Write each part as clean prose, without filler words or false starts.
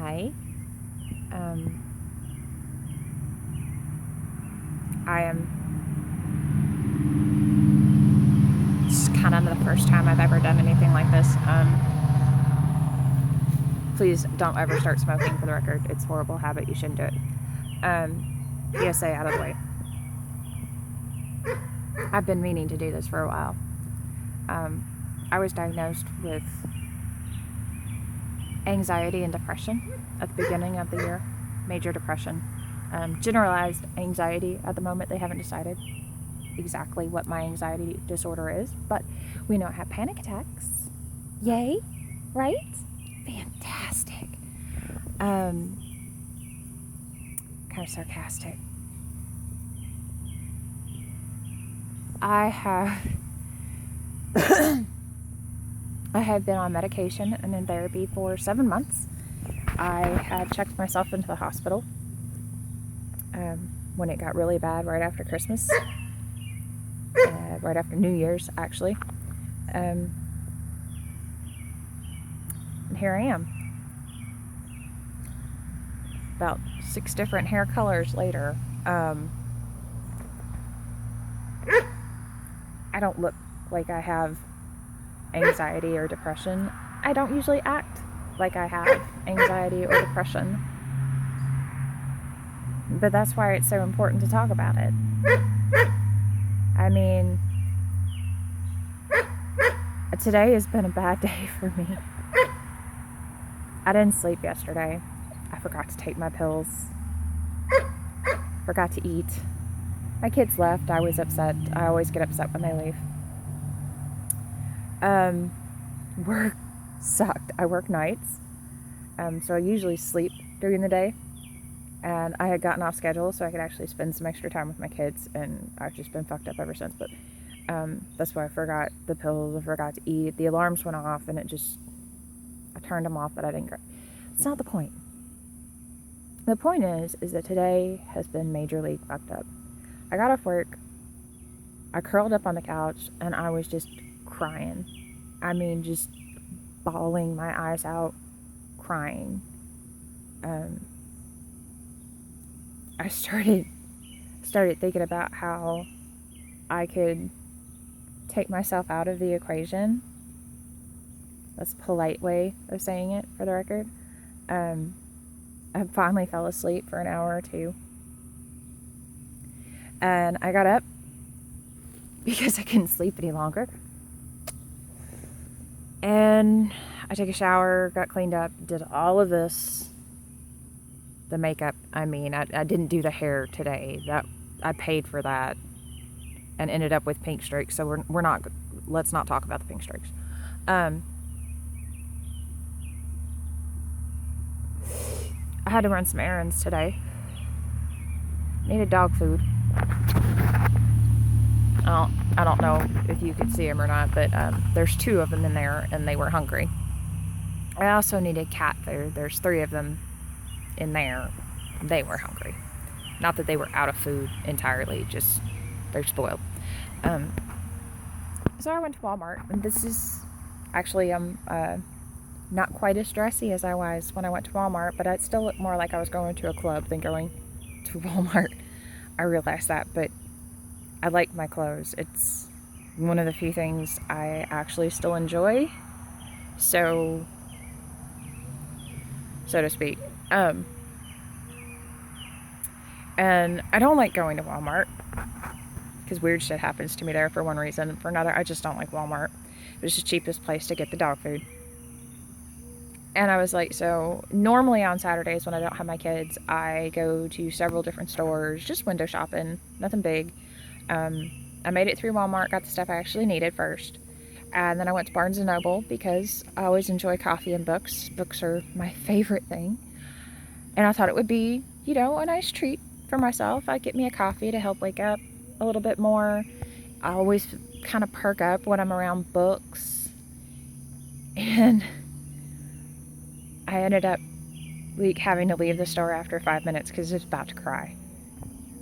Hi. I am. It's kind of the first time I've ever done anything like this. Please don't ever start smoking, for the record. It's a horrible habit. You shouldn't do it. PSA out of the way. I've been meaning to do this for a while. I was diagnosed with anxiety and depression at the beginning of the year. Major depression. Generalized anxiety at the moment. They haven't decided exactly what my anxiety disorder is, but we know I have panic attacks. Yay, right? Fantastic. Kind of sarcastic. I have been on medication and in therapy for 7 months. I had checked myself into the hospital when it got really bad right after Christmas, right after New Year's, actually. And here I am. About 6 different hair colors later. I don't look like I have anxiety or depression. I don't usually act like I have anxiety or depression. But that's why it's so important to talk about it. I mean, today has been a bad day for me. I didn't sleep yesterday. I forgot to take my pills. Forgot to eat. My kids left. I was upset. I always get upset when they leave. Work sucked. I work nights. So I usually sleep during the day. And I had gotten off schedule so I could actually spend some extra time with my kids, and I've just been fucked up ever since. But that's why I forgot the pills, I forgot to eat. The alarms went off, and I turned them off, but I didn't. It's not the point. The point is that today has been majorly fucked up. I got off work, I curled up on the couch, and I was just crying. I mean, just bawling my eyes out, crying. I started thinking about how I could take myself out of the equation. That's a polite way of saying it, for the record. I finally fell asleep for an hour or two. And I got up because I couldn't sleep any longer. And I took a shower, got cleaned up, did all of this. The makeup, I didn't do the hair today. That I paid for that and ended up with pink streaks. So let's not talk about the pink streaks. I had to run some errands today. Needed dog food. I don't know if you could see them or not, but there's 2 of them in there and they were hungry. I also needed cat food. There's 3 of them in there. They were hungry. Not that they were out of food entirely, just they're spoiled. So I went to Walmart, and this is actually not quite as dressy as I was when I went to Walmart, but it still looked more like I was going to a club than going to Walmart. I realized that, but I like my clothes. It's one of the few things I actually still enjoy, so to speak. And I don't like going to Walmart because weird shit happens to me there for one reason. For another, I just don't like Walmart. It's the cheapest place to get the dog food. And I was like, so normally on Saturdays when I don't have my kids, I go to several different stores, just window shopping, nothing big. I made it through Walmart, got the stuff I actually needed first. And then I went to Barnes & Noble because I always enjoy coffee and books. Books are my favorite thing. And I thought it would be, a nice treat for myself. I'd get me a coffee to help wake up a little bit more. I always kind of perk up when I'm around books. And I ended up having to leave the store after 5 minutes because I was about to cry.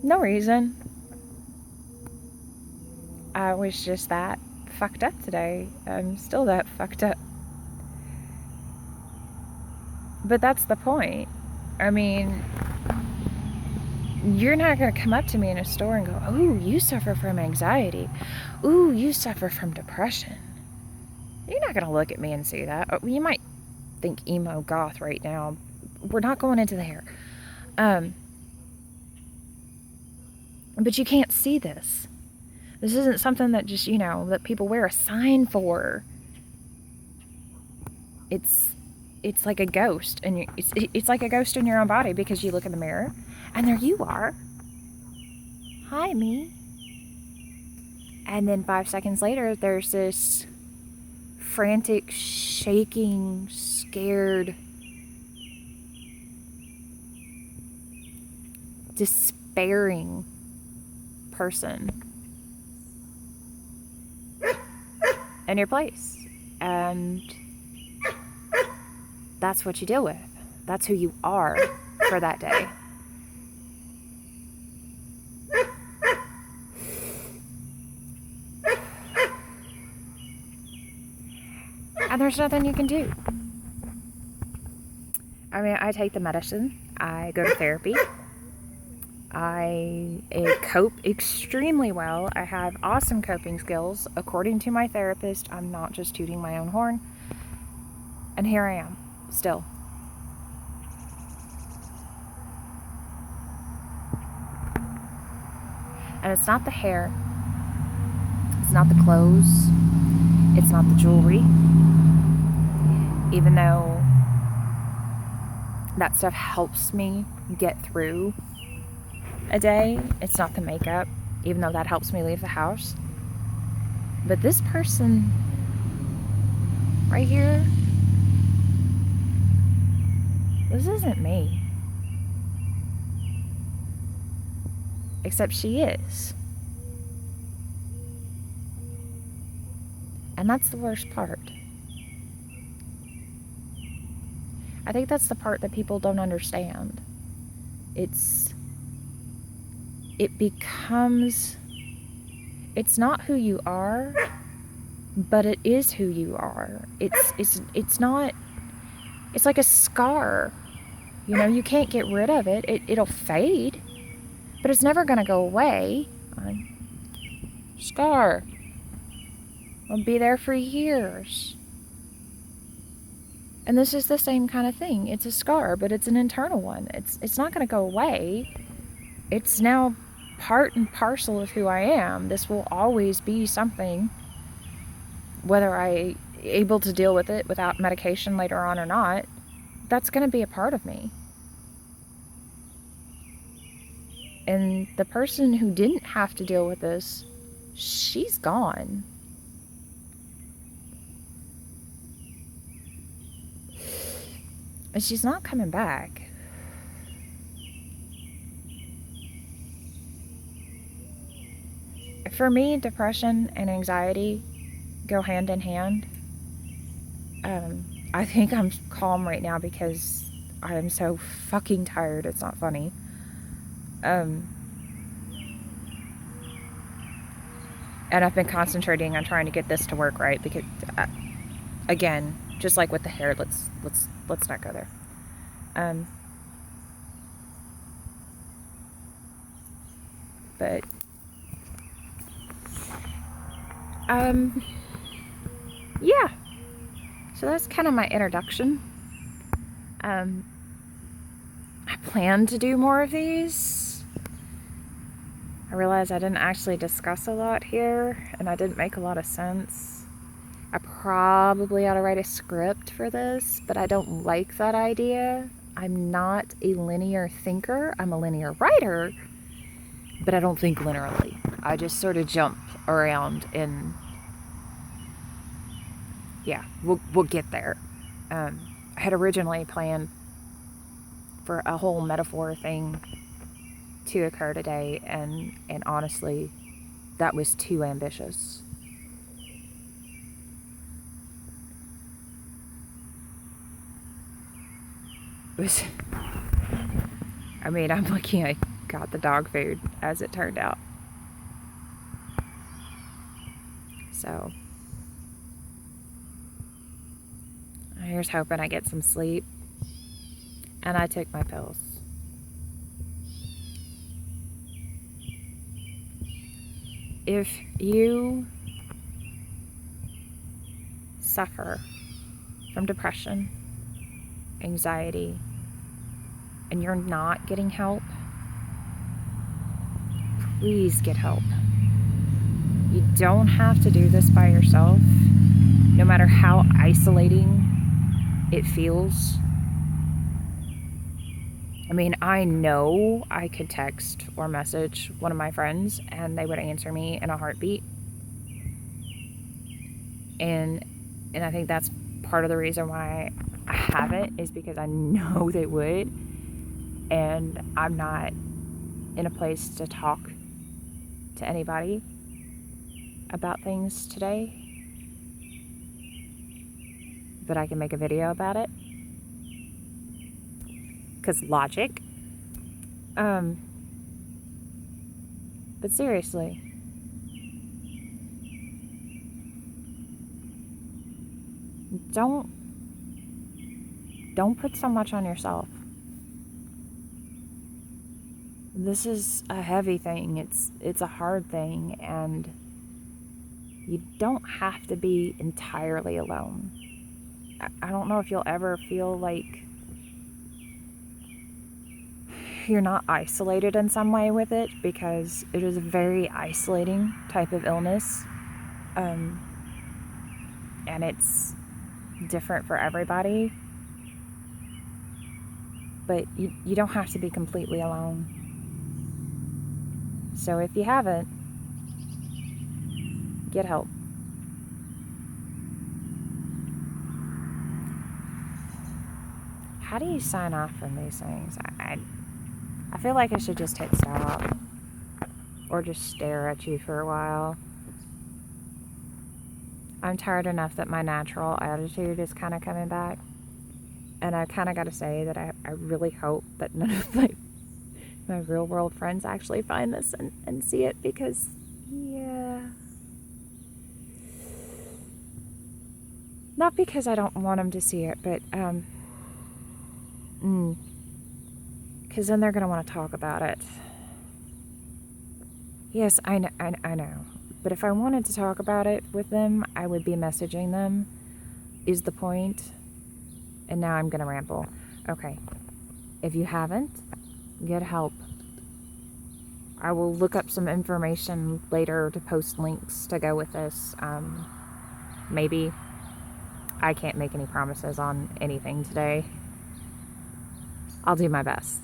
No reason. I was just that fucked up today. I'm still that fucked up. But that's the point. I mean, you're not going to come up to me in a store and go, "Ooh, you suffer from anxiety. Ooh, you suffer from depression." You're not going to look at me and say that. You might think emo goth right now. We're not going into there. But you can't see this. This isn't something that just, that people wear a sign for. It's like a ghost, and it's like a ghost in your own body, because you look in the mirror and there you are. Hi, me. And then 5 seconds later, there's this frantic, shaking, scared, despairing person in your place. And that's what you deal with. That's who you are for that day. And there's nothing you can do. I mean, I take the medicine. I go to therapy. I cope extremely well. I have awesome coping skills. According to my therapist, I'm not just tooting my own horn. And here I am, still. And it's not the hair. It's not the clothes. It's not the jewelry. Even though that stuff helps me get through a day, it's not the makeup, even though that helps me leave the house. But this person right here, this isn't me. Except she is. And that's the worst part. I think that's the part that people don't understand. It's not who you are, but it is who you are. It's not, it's like a scar. You can't get rid of it. It'll fade, but it's never going to go away. Scar. It'll be there for years. And this is the same kind of thing. It's a scar, but it's an internal one. It's not going to go away. It's now part and parcel of who I am. This will always be something, whether I'm able to deal with it without medication later on or not. That's going to be a part of me. And the person who didn't have to deal with this, she's gone. And she's not coming back. For me, depression and anxiety go hand in hand. I think I'm calm right now because I am so fucking tired. It's not funny. And I've been concentrating on trying to get this to work right, because again, just like with the hair, let's not go there. But yeah. So that's kind of my introduction. I plan to do more of these. I realize I didn't actually discuss a lot here, and I didn't make a lot of sense. I probably ought to write a script for this, but I don't like that idea. I'm not a linear thinker. I'm a linear writer, but I don't think linearly. I just sort of jump around, and yeah, we'll get there. I had originally planned for a whole metaphor thing to occur today, and honestly, that was too ambitious. I'm lucky I got the dog food, as it turned out. So, here's hoping I get some sleep. and I took my pills. If you suffer from depression, anxiety, and you're not getting help, please get help. You don't have to do this by yourself, no matter how isolating it feels. I mean, I know I could text or message one of my friends and they would answer me in a heartbeat. And I think that's part of the reason why I haven't, is because I know they would. And I'm not in a place to talk to anybody about things today. But I can make a video about it. Because logic. But seriously, don't put so much on yourself. This is a heavy thing. It's a hard thing, and you don't have to be entirely alone. I don't know if you'll ever feel like you're not isolated in some way with it, because it is a very isolating type of illness. And it's different for everybody. But you don't have to be completely alone. So if you haven't, get help. How do you sign off from these things? I feel like I should just hit stop. Or just stare at you for a while. I'm tired enough that my natural attitude is kind of coming back. And I kind of got to say that I really hope that none of my real world friends actually find this and see it, because, yeah. Not because I don't want them to see it, but, because then they're going to want to talk about it. Yes, I know. But if I wanted to talk about it with them, I would be messaging them, is the point. And now I'm going to ramble. Okay. If you haven't, get help. I will look up some information later to post links to go with this. Maybe. I can't make any promises on anything today. I'll do my best.